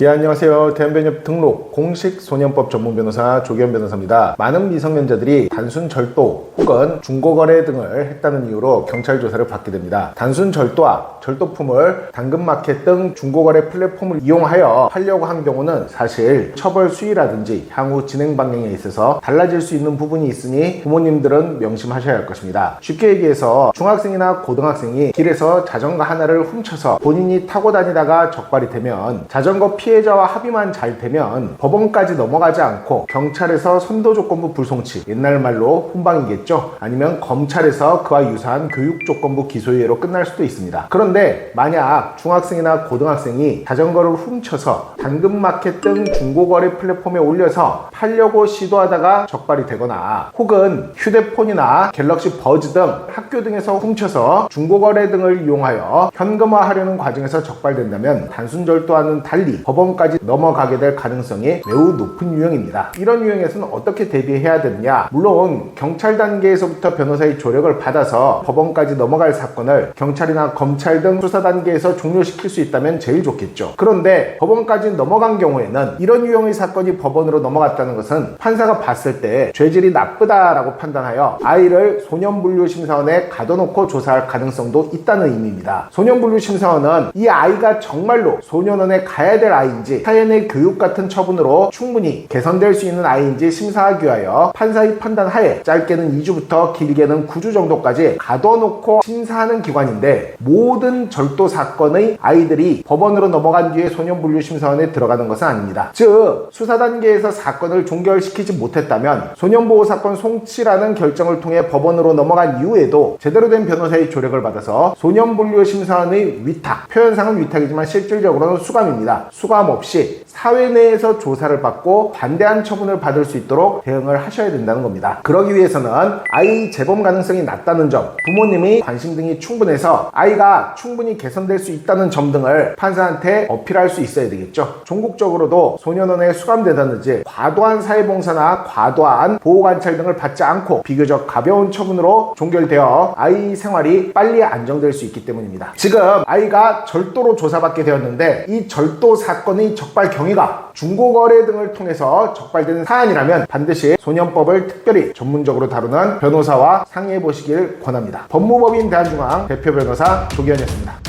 예, 안녕하세요. 대한변협 등록 공식 소년법 전문 변호사 조기현 변호사입니다. 많은 미성년자들이 단순 절도 혹은 중고거래 등을 했다는 이유로 경찰 조사를 받게 됩니다. 단순 절도와 절도품을 당근마켓 등 중고거래 플랫폼을 이용하여 팔려고 한 경우는 사실 처벌 수위라든지 향후 진행 방향에 있어서 달라질 수 있는 부분이 있으니 부모님들은 명심하셔야 할 것입니다. 쉽게 얘기해서 중학생이나 고등학생이 길에서 자전거 하나를 훔쳐서 본인이 타고 다니다가 적발이 되면 자전거 피해자와 합의만 잘 되면 법원까지 넘어가지 않고 경찰에서 선도조건부 불송치, 옛날 말로 훈방이겠죠. 아니면 검찰에서 그와 유사한 교육조건부 기소유예로 끝날 수도 있습니다. 그런데 만약 중학생이나 고등학생이 자전거를 훔쳐서 당근마켓 등 중고거래 플랫폼에 올려서 팔려고 시도하다가 적발이 되거나 혹은 휴대폰이나 갤럭시 버즈 등 학교 등에서 훔쳐서 중고거래 등을 이용하여 현금화하려는 과정에서 적발된다면 단순 절도와는 달리 법원까지 넘어가게 될 가능성이 매우 높은 유형입니다. 이런 유형에서는 어떻게 대비해야 되느냐? 물론 경찰 단계에서부터 변호사의 조력을 받아서 법원까지 넘어갈 사건을 경찰이나 검찰 등 수사 단계에서 종료시킬 수 있다면 제일 좋겠죠. 그런데 법원까지 넘어간 경우에는 이런 유형의 사건이 법원으로 넘어갔다는 것은 판사가 봤을 때 죄질이 나쁘다라고 판단하여 아이를 소년분류심사원에 가둬놓고 조사할 가능성도 있다는 의미입니다. 소년분류심사원은 이 아이가 정말로 소년원에 가야 될 아이인지 사회내 교육 같은 처분으로 충분히 개선될 수 있는 아이인지 심사하기 위하여 판사의 판단 하에 짧게는 2주부터 길게는 9주 정도까지 가둬놓고 심사하는 기관인데, 모든 절도 사건의 아이들이 법원으로 넘어간 뒤에 소년분류심사원에 들어가는 것은 아닙니다. 즉 수사 단계에서 사건을 종결시키지 못했다면 소년보호사건 송치라는 결정을 통해 법원으로 넘어간 이후에도 제대로 된 변호사의 조력을 받아서 소년분류심사원의 위탁, 표현상은 위탁이지만 실질적으로는 수감입니다. 수감 없이 사회 내에서 조사를 받고 반대한 처분을 받을 수 있도록 대응을 하셔야 된다는 겁니다. 그러기 위해서는 아이 재범 가능성이 낮다는 점, 부모님의 관심 등이 충분해서 아이가 충분히 개선될 수 있다는 점 등을 판사한테 어필할 수 있어야 되겠죠. 종국적으로도 소년원에 수감되다든지 과도한 사회봉사나 과도한 보호관찰 등을 받지 않고 비교적 가벼운 처분으로 종결되어 아이 생활이 빨리 안정될 수 있기 때문입니다. 지금 아이가 절도로 조사받게 되었는데 이 절도 사건의 적발 경위가 중고거래 등을 통해서 적발되는 사안이라면 반드시 소년법을 특별히 전문적으로 다루는 변호사와 상의해 보시길 권합니다. 법무법인 대한중앙 대표 변호사 조기현이었습니다.